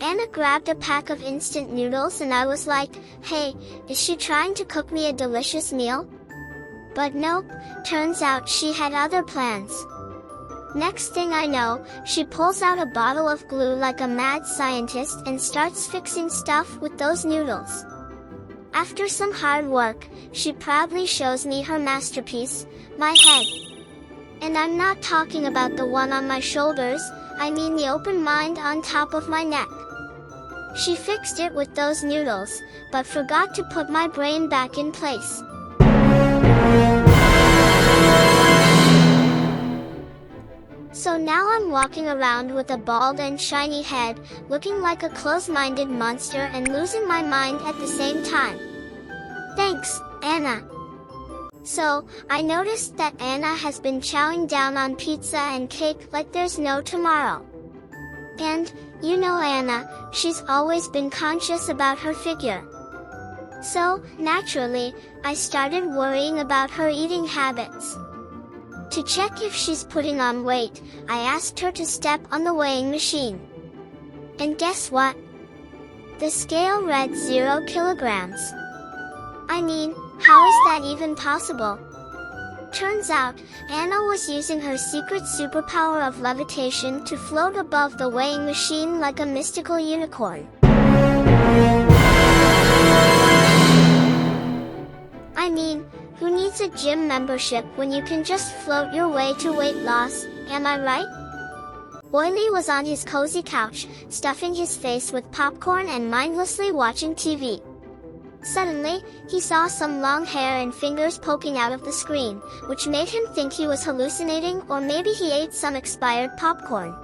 Anna grabbed a pack of instant noodles and I was like, hey, is she trying to cook me a delicious meal? But nope, turns out she had other plans. Next thing I know, she pulls out a bottle of glue like a mad scientist and starts fixing stuff with those noodles. After some hard work, she proudly shows me her masterpiece, my head. And I'm not talking about the one on my shoulders, I mean the open mind on top of my neck. She fixed it with those noodles, but forgot to put my brain back in place. So now I'm walking around with a bald and shiny head, looking like a close-minded monster and losing my mind at the same time. Thanks, Anna. So, I noticed that Anna has been chowing down on pizza and cake like there's no tomorrow. And, you know Anna, she's always been conscious about her figure. So, naturally, I started worrying about her eating habits. To check if she's putting on weight, I asked her to step on the weighing machine. And guess what? The scale read 0 kilograms. I mean, how is that even possible? Turns out, Anna was using her secret superpower of levitation to float above the weighing machine like a mystical unicorn. I mean, who needs a gym membership when you can just float your way to weight loss, am I right? Oily was on his cozy couch, stuffing his face with popcorn and mindlessly watching TV. Suddenly, he saw some long hair and fingers poking out of the screen, which made him think he was hallucinating or maybe he ate some expired popcorn.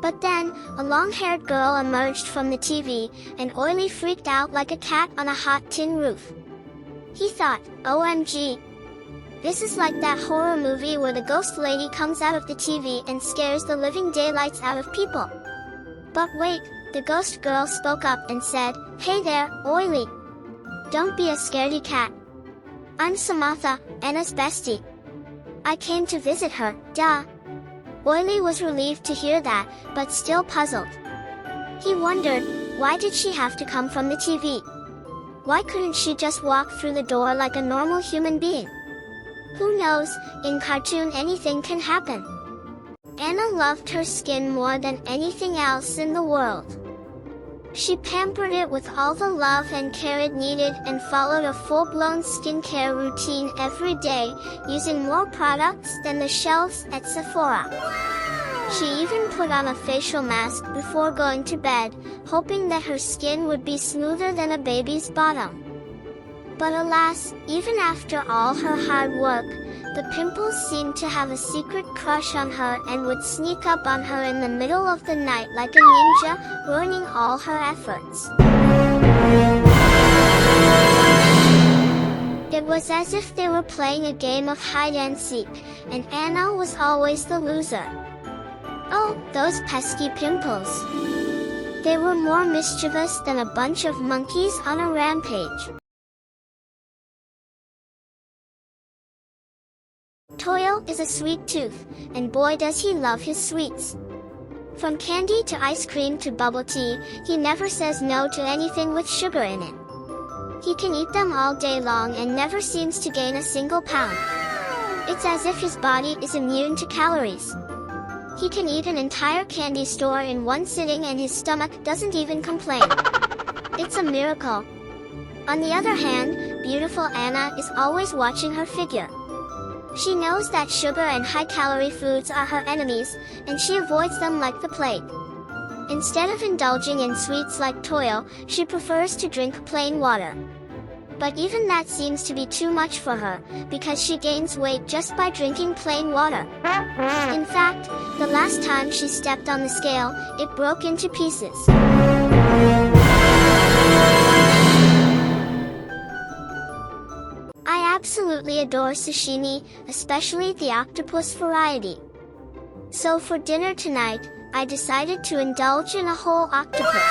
But then, a long-haired girl emerged from the TV, and Oily freaked out like a cat on a hot tin roof. He thought, OMG. This is like that horror movie where the ghost lady comes out of the TV and scares the living daylights out of people. But wait, the ghost girl spoke up and said, hey there, Oily. Don't be a scaredy cat. I'm Samantha, Anna's bestie. I came to visit her, duh. Oily was relieved to hear that, but still puzzled. He wondered, why did she have to come from the TV? Why couldn't she just walk through the door like a normal human being? Who knows, in cartoon anything can happen. Anna loved her skin more than anything else in the world. She pampered it with all the love and care it needed and followed a full-blown skincare routine every day, using more products than the shelves at Sephora. She even put on a facial mask before going to bed, hoping that her skin would be smoother than a baby's bottom. But alas, even after all her hard work, the pimples seemed to have a secret crush on her and would sneak up on her in the middle of the night like a ninja, ruining all her efforts. It was as if they were playing a game of hide and seek, and Anna was always the loser. Oh, those pesky pimples. They were more mischievous than a bunch of monkeys on a rampage. Toyo is a sweet tooth, and boy does he love his sweets. From candy to ice cream to bubble tea, he never says no to anything with sugar in it. He can eat them all day long and never seems to gain a single pound. It's as if his body is immune to calories. He can eat an entire candy store in one sitting and his stomach doesn't even complain. It's a miracle. On the other hand, beautiful Anna is always watching her figure. She knows that sugar and high-calorie foods are her enemies, and she avoids them like the plague. Instead of indulging in sweets like Toyo, she prefers to drink plain water. But even that seems to be too much for her, because she gains weight just by drinking plain water. In fact, the last time she stepped on the scale, it broke into pieces. I absolutely adore sashimi, especially the octopus variety. So for dinner tonight, I decided to indulge in a whole octopus.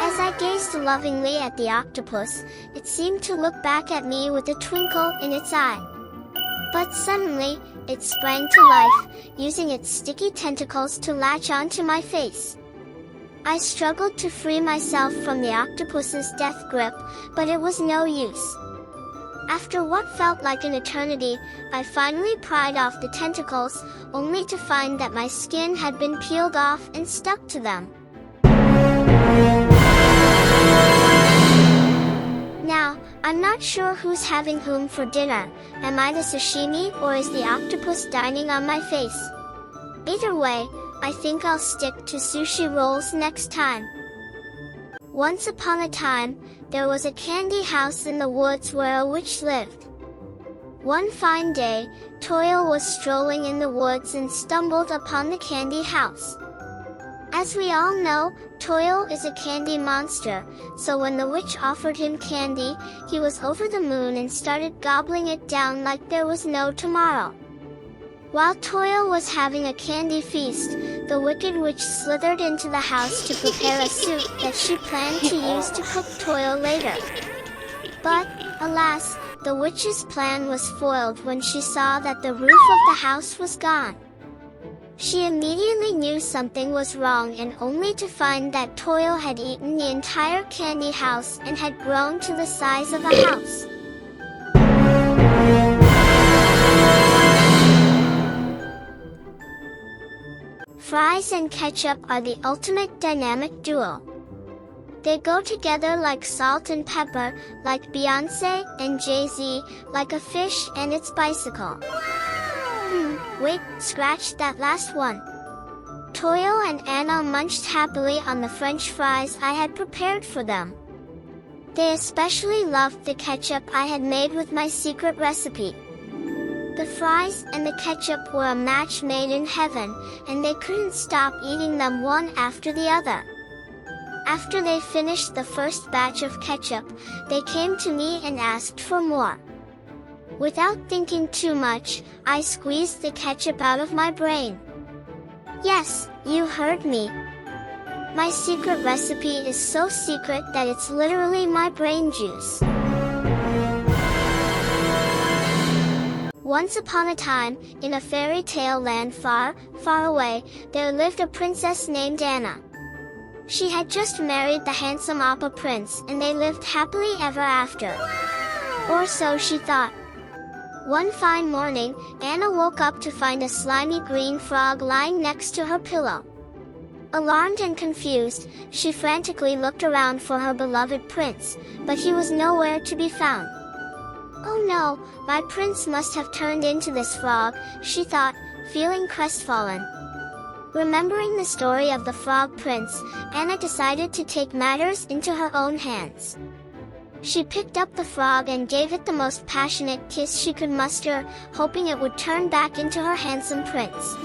As I gazed lovingly at the octopus, it seemed to look back at me with a twinkle in its eye. But suddenly, it sprang to life, using its sticky tentacles to latch onto my face. I struggled to free myself from the octopus's death grip, but it was no use. After what felt like an eternity, I finally pried off the tentacles, only to find that my skin had been peeled off and stuck to them. Now, I'm not sure who's having whom for dinner. Am I the sashimi or is the octopus dining on my face? Either way, I think I'll stick to sushi rolls next time. Once upon a time, there was a candy house in the woods where a witch lived. One fine day, Toil was strolling in the woods and stumbled upon the candy house. As we all know, Toil is a candy monster, so when the witch offered him candy, he was over the moon and started gobbling it down like there was no tomorrow. While Toil was having a candy feast, the wicked witch slithered into the house to prepare a soup that she planned to use to cook Toil later. But, alas, the witch's plan was foiled when she saw that the roof of the house was gone. She immediately knew something was wrong and only to find that Toil had eaten the entire candy house and had grown to the size of a house. Fries and ketchup are the ultimate dynamic duo. They go together like salt and pepper, like Beyoncé and Jay-Z, like a fish and its bicycle. Wait, scratch that last one. Toil and Anna munched happily on the French fries I had prepared for them. They especially loved the ketchup I had made with my secret recipe. The fries and the ketchup were a match made in heaven, and they couldn't stop eating them one after the other. After they finished the first batch of ketchup, they came to me and asked for more. Without thinking too much, I squeezed the ketchup out of my brain. Yes, you heard me. My secret recipe is so secret that it's literally my brain juice. Once upon a time, in a fairy tale land far, far away, there lived a princess named Anna. She had just married the handsome Appa prince and they lived happily ever after. Or so she thought. One fine morning, Anna woke up to find a slimy green frog lying next to her pillow. Alarmed and confused, she frantically looked around for her beloved prince, but he was nowhere to be found. Oh no, my prince must have turned into this frog, she thought, feeling crestfallen. Remembering the story of the frog prince, Anna decided to take matters into her own hands. She picked up the frog and gave it the most passionate kiss she could muster, hoping it would turn back into her handsome prince.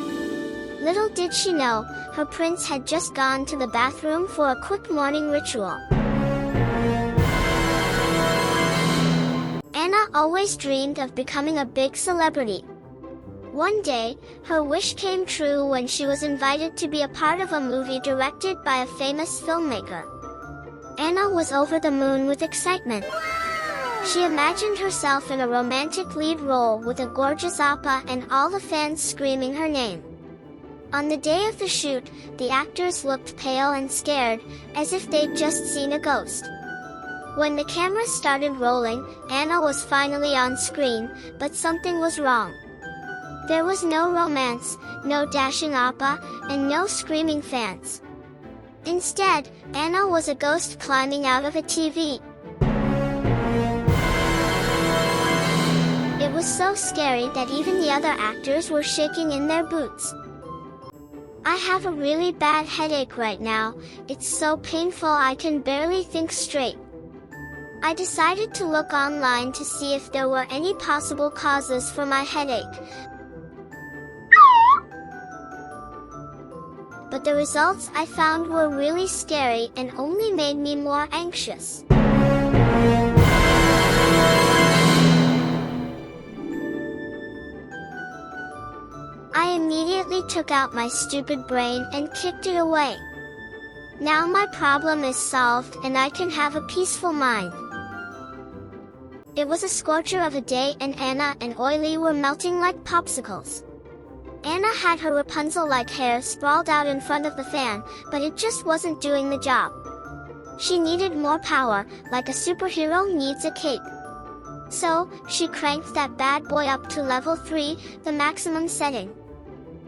Little did she know, her prince had just gone to the bathroom for a quick morning ritual. Anna always dreamed of becoming a big celebrity. One day, her wish came true when she was invited to be a part of a movie directed by a famous filmmaker. Anna was over the moon with excitement. She imagined herself in a romantic lead role with a gorgeous Appa and all the fans screaming her name. On the day of the shoot, the actors looked pale and scared, as if they'd just seen a ghost. When the camera started rolling, Anna was finally on screen, but something was wrong. There was no romance, no dashing Appa, and no screaming fans. Instead, Anna was a ghost climbing out of a TV. It was so scary that even the other actors were shaking in their boots. I have a really bad headache right now, it's so painful I can barely think straight. I decided to look online to see if there were any possible causes for my headache. But the results I found were really scary and only made me more anxious. I immediately took out my stupid brain and kicked it away. Now my problem is solved and I can have a peaceful mind. It was a scorcher of a day and Anna and Oily were melting like popsicles. Anna had her Rapunzel-like hair sprawled out in front of the fan, but it just wasn't doing the job. She needed more power, like a superhero needs a cape. So, she cranked that bad boy up to level 3, the maximum setting.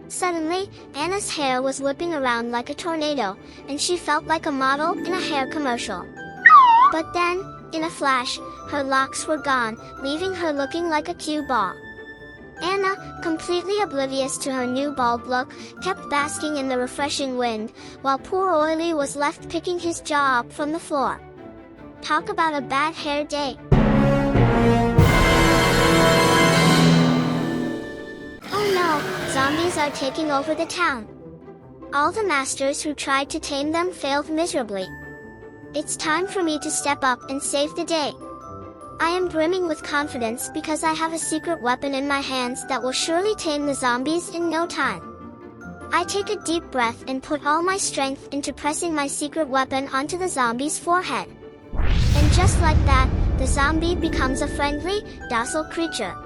Suddenly, Anna's hair was whipping around like a tornado, and she felt like a model in a hair commercial. But then, in a flash, her locks were gone, leaving her looking like a cue ball. Anna, completely oblivious to her new bald look, kept basking in the refreshing wind, while poor Oily was left picking his jaw up from the floor. Talk about a bad hair day. Oh no, zombies are taking over the town. All the masters who tried to tame them failed miserably. It's time for me to step up and save the day. I am brimming with confidence because I have a secret weapon in my hands that will surely tame the zombies in no time. I take a deep breath and put all my strength into pressing my secret weapon onto the zombie's forehead. And just like that, the zombie becomes a friendly, docile creature.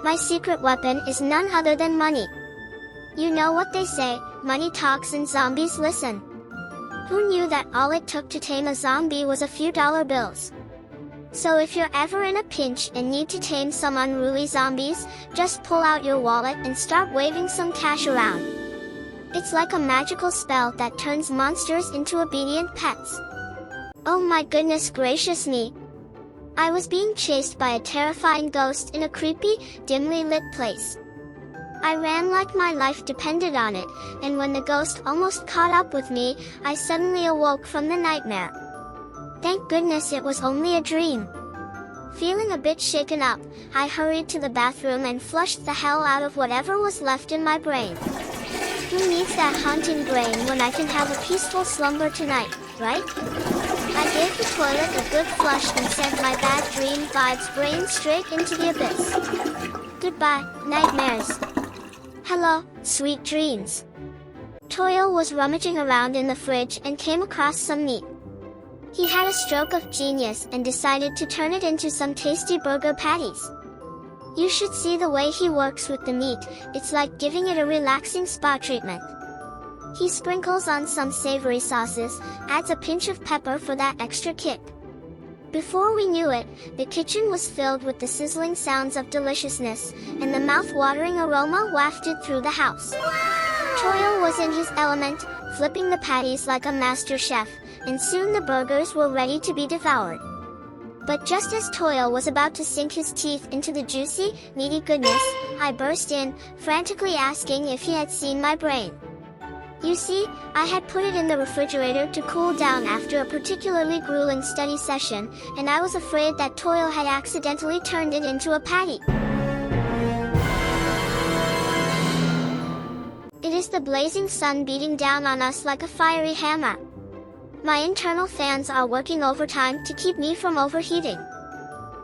My secret weapon is none other than money. You know what they say, money talks and zombies listen. Who knew that all it took to tame a zombie was a few dollar bills? So if you're ever in a pinch and need to tame some unruly zombies, just pull out your wallet and start waving some cash around. It's like a magical spell that turns monsters into obedient pets. Oh my goodness gracious me! I was being chased by a terrifying ghost in a creepy, dimly lit place. I ran like my life depended on it, and when the ghost almost caught up with me, I suddenly awoke from the nightmare. Thank goodness it was only a dream. Feeling a bit shaken up, I hurried to the bathroom and flushed the hell out of whatever was left in my brain. Who needs that haunting brain when I can have a peaceful slumber tonight, right? I gave the toilet a good flush and sent my bad dream vibes brain straight into the abyss. Goodbye, nightmares. Hello, sweet dreams. Toyo was rummaging around in the fridge and came across some meat. He had a stroke of genius and decided to turn it into some tasty burger patties. You should see the way he works with the meat, it's like giving it a relaxing spa treatment. He sprinkles on some savory sauces, adds a pinch of pepper for that extra kick. Before we knew it, the kitchen was filled with the sizzling sounds of deliciousness, and the mouth-watering aroma wafted through the house. Toyo was in his element, flipping the patties like a master chef, and soon the burgers were ready to be devoured. But just as Toyo was about to sink his teeth into the juicy, meaty goodness, I burst in, frantically asking if he had seen my brain. You see, I had put it in the refrigerator to cool down after a particularly grueling study session, and I was afraid that Toyo had accidentally turned it into a patty. It is the blazing sun beating down on us like a fiery hammer. My internal fans are working overtime to keep me from overheating.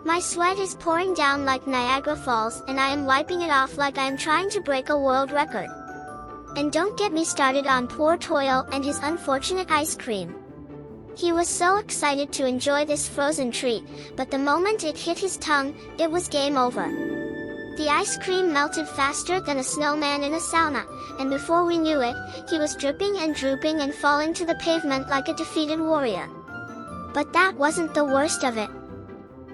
My sweat is pouring down like Niagara Falls, and I am wiping it off like I am trying to break a world record. And don't get me started on poor Toyo and his unfortunate ice cream. He was so excited to enjoy this frozen treat, but the moment it hit his tongue, it was game over. The ice cream melted faster than a snowman in a sauna, and before we knew it, he was dripping and drooping and falling to the pavement like a defeated warrior. But that wasn't the worst of it.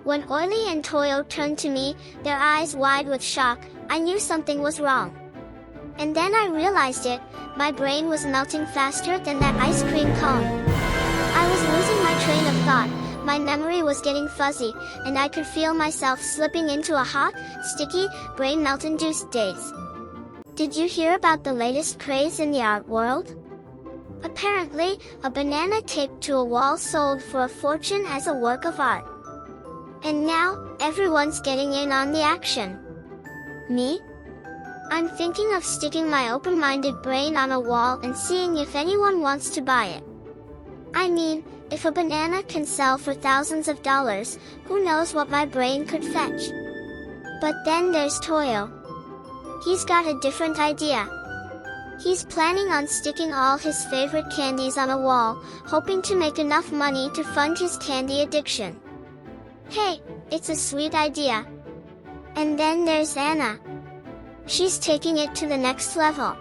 When Oily and Toyo turned to me, their eyes wide with shock, I knew something was wrong. And then I realized it, my brain was melting faster than that ice cream cone. I was losing my train of thought, my memory was getting fuzzy, and I could feel myself slipping into a hot, sticky, brain-melt-induced daze. Did you hear about the latest craze in the art world? Apparently, a banana taped to a wall sold for a fortune as a work of art. And now, everyone's getting in on the action. Me? I'm thinking of sticking my open-minded brain on a wall and seeing if anyone wants to buy it. I mean, if a banana can sell for thousands of dollars, who knows what my brain could fetch? But then there's Toyo. He's got a different idea. He's planning on sticking all his favorite candies on a wall, hoping to make enough money to fund his candy addiction. Hey, it's a sweet idea. And then there's Anna. She's taking it to the next level.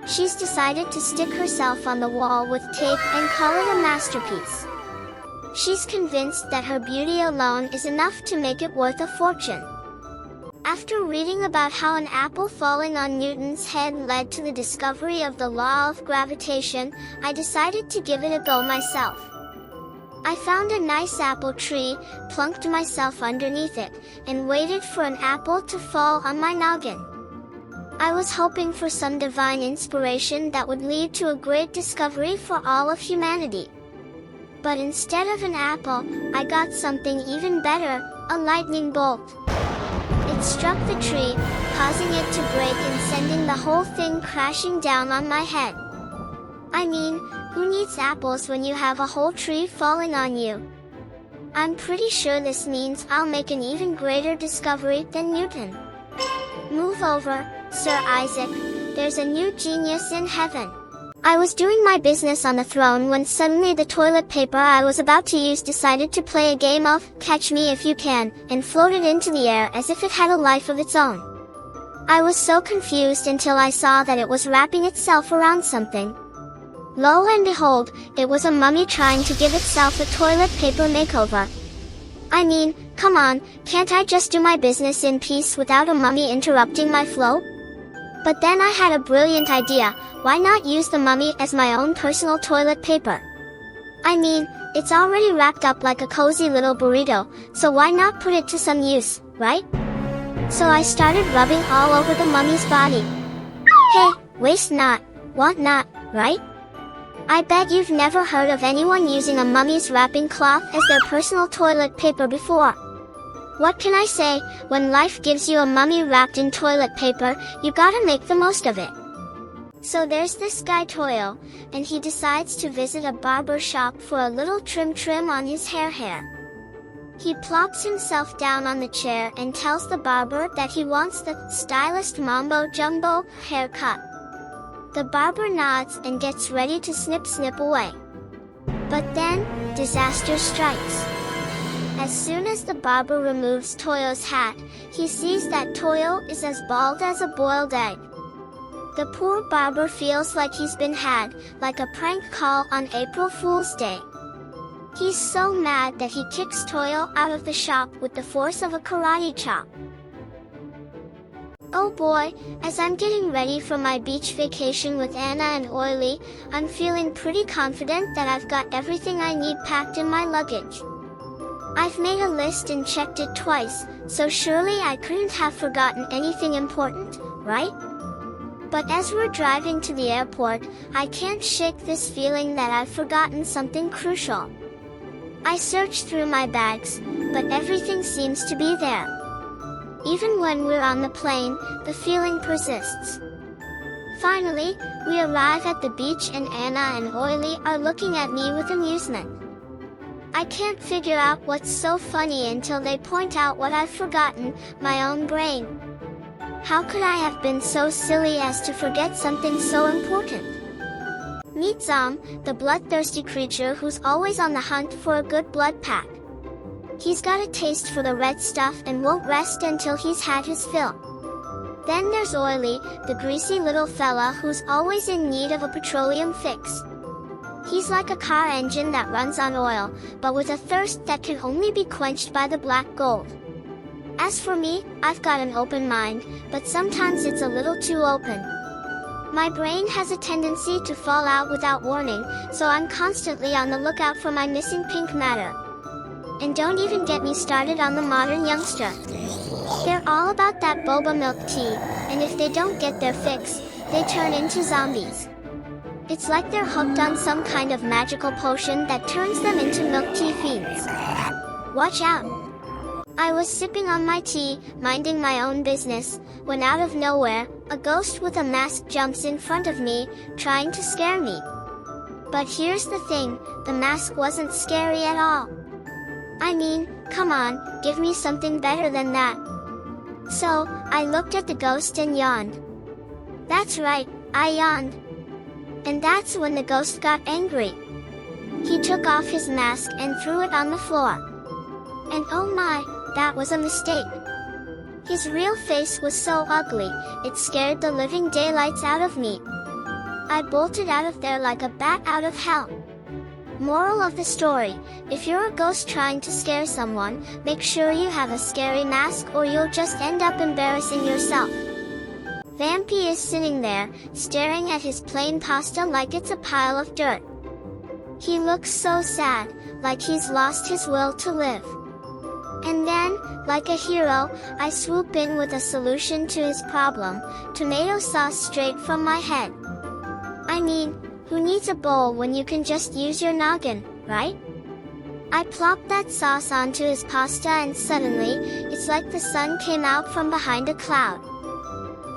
She's decided to stick herself on the wall with tape and call it a masterpiece. She's convinced that her beauty alone is enough to make it worth a fortune. After reading about how an apple falling on Newton's head led to the discovery of the law of gravitation, I decided to give it a go myself. I found a nice apple tree, plunked myself underneath it, and waited for an apple to fall on my noggin. I was hoping for some divine inspiration that would lead to a great discovery for all of humanity. But instead of an apple, I got something even better, a lightning bolt. It struck the tree, causing it to break and sending the whole thing crashing down on my head. I mean, who needs apples when you have a whole tree falling on you? I'm pretty sure this means I'll make an even greater discovery than Newton. Move over, Sir Isaac, there's a new genius in heaven. I was doing my business on the throne when suddenly the toilet paper I was about to use decided to play a game of Catch Me If You Can, and floated into the air as if it had a life of its own. I was so confused until I saw that it was wrapping itself around something. Lo and behold, it was a mummy trying to give itself a toilet paper makeover. I mean, come on, can't I just do my business in peace without a mummy interrupting my flow? But then I had a brilliant idea, why not use the mummy as my own personal toilet paper? I mean, it's already wrapped up like a cozy little burrito, so why not put it to some use, right? So I started rubbing all over the mummy's body. Hey, waste not, want not, right? I bet you've never heard of anyone using a mummy's wrapping cloth as their personal toilet paper before. What can I say, when life gives you a mummy wrapped in toilet paper, you gotta make the most of it. So there's this guy Toyo, and he decides to visit a barber shop for a little trim on his hair. He plops himself down on the chair and tells the barber that he wants the stylist mambo jumbo haircut. The barber nods and gets ready to snip away. But then, disaster strikes. As soon as the barber removes Toyo's hat, he sees that Toyo is as bald as a boiled egg. The poor barber feels like he's been had, like a prank call on April Fool's Day. He's so mad that he kicks Toyo out of the shop with the force of a karate chop. Oh boy, as I'm getting ready for my beach vacation with Anna and Oily, I'm feeling pretty confident that I've got everything I need packed in my luggage. I've made a list and checked it twice, so surely I couldn't have forgotten anything important, right? But as we're driving to the airport, I can't shake this feeling that I've forgotten something crucial. I search through my bags, but everything seems to be there. Even when we're on the plane, the feeling persists. Finally, we arrive at the beach and Anna and Oily are looking at me with amusement. I can't figure out what's so funny until they point out what I've forgotten, my own brain. How could I have been so silly as to forget something so important? Meet Zom, the bloodthirsty creature who's always on the hunt for a good blood pack. He's got a taste for the red stuff and won't rest until he's had his fill. Then there's Oily, the greasy little fella who's always in need of a petroleum fix. He's like a car engine that runs on oil, but with a thirst that can only be quenched by the black gold. As for me, I've got an open mind, but sometimes it's a little too open. My brain has a tendency to fall out without warning, so I'm constantly on the lookout for my missing pink matter. And don't even get me started on the modern youngster. They're all about that boba milk tea, and if they don't get their fix, they turn into zombies. It's like they're hooked on some kind of magical potion that turns them into milk tea fiends. Watch out! I was sipping on my tea, minding my own business, when out of nowhere, a ghost with a mask jumps in front of me, trying to scare me. But here's the thing, the mask wasn't scary at all. I mean, come on, give me something better than that. So, I looked at the ghost and yawned. That's right, I yawned. And that's when the ghost got angry. He took off his mask and threw it on the floor. And oh my, that was a mistake. His real face was so ugly, it scared the living daylights out of me. I bolted out of there like a bat out of hell. Moral of the story, if you're a ghost trying to scare someone, make sure you have a scary mask or you'll just end up embarrassing yourself. Vampy is sitting there, staring at his plain pasta like it's a pile of dirt. He looks so sad, like he's lost his will to live. And then, like a hero, I swoop in with a solution to his problem, tomato sauce straight from my head. I mean, who needs a bowl when you can just use your noggin, right? I plop that sauce onto his pasta and suddenly, it's like the sun came out from behind a cloud.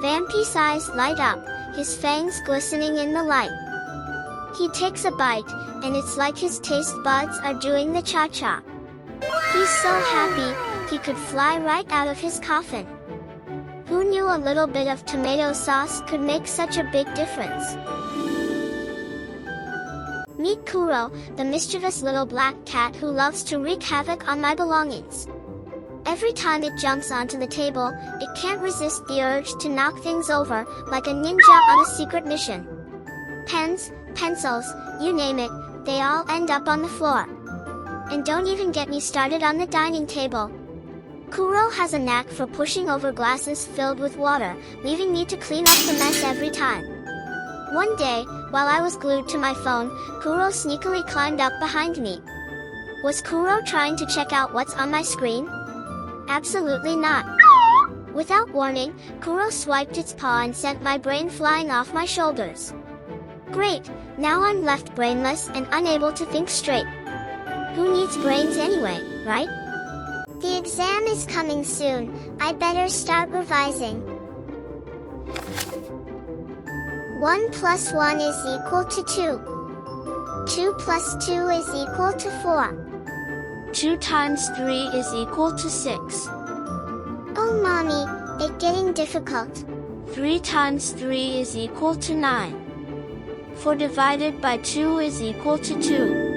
Vampy's eyes light up, his fangs glistening in the light. He takes a bite, and it's like his taste buds are doing the cha-cha. He's so happy, he could fly right out of his coffin. Who knew a little bit of tomato sauce could make such a big difference? Meet Kuro, the mischievous little black cat who loves to wreak havoc on my belongings. Every time it jumps onto the table, it can't resist the urge to knock things over, like a ninja on a secret mission. Pens, pencils, you name it, they all end up on the floor. And don't even get me started on the dining table. Kuro has a knack for pushing over glasses filled with water, leaving me to clean up the mess every time. One day, while I was glued to my phone, Kuro sneakily climbed up behind me. Was Kuro trying to check out what's on my screen? Absolutely not. Without warning, Kuro swiped its paw and sent my brain flying off my shoulders. Great, now I'm left brainless and unable to think straight. Who needs brains anyway, right? The exam is coming soon, I better start revising. 1 plus 1 is equal to 2. 2 plus 2 is equal to 4. 2 times 3 is equal to 6. Oh mommy, it's getting difficult. 3 times 3 is equal to 9. 4 divided by 2 is equal to 2.